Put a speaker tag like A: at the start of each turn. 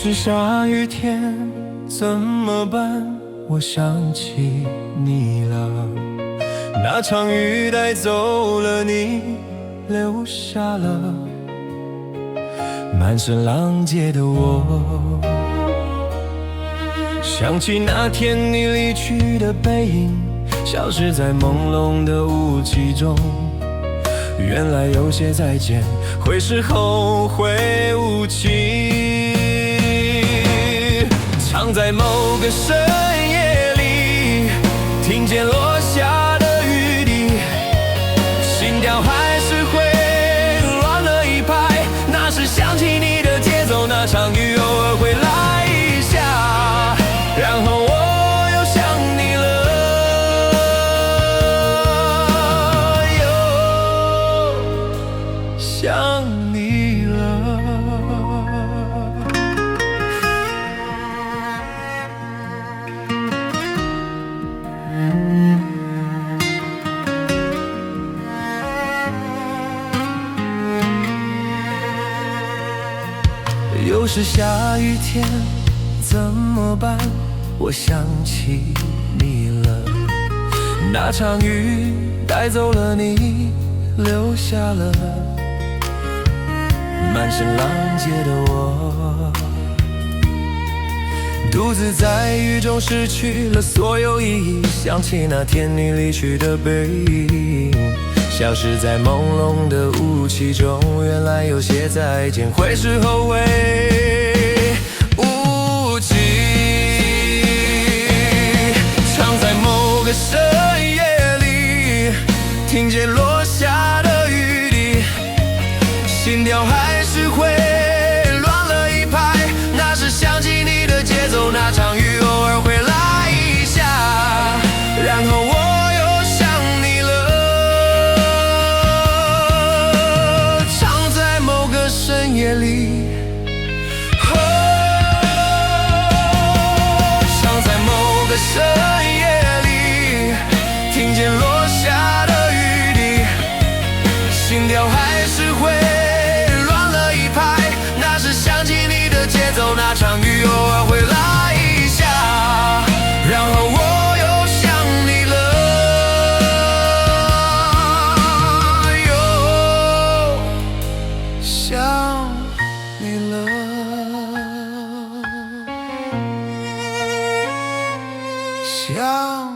A: 是下雨天，怎么办？我想起你了，那场雨带走了你，留下了满身浪借的我。想起那天你离去的背影，消失在朦胧的雾气中。原来有些再见会是后会无期。常在某个深夜里，听见落下的雨滴，心跳还是会乱了一拍。那是想起你的节奏，那场雨偶尔会来一下，然后我又想你了，又想你了。又是下雨天，怎么办？我想起你了，那场雨带走了你，留下了满身浪借的我。独自在雨中失去了所有意义，想起那天你离去的背影，消失在朦胧的雾气中。原来有些再见会是后会无期。常在某个深夜里，听见落下的雨滴，心跳还是会乱了一拍。那是想起你的节奏，那场雨偶尔会来一下，然后我又想你了。常在某个深夜里，常在某个深夜里，听见落下的雨滴，心跳还是会乱了一拍。那是想起你的节奏，那场雨偶尔会来一下，然后我又想你了，又想你了，想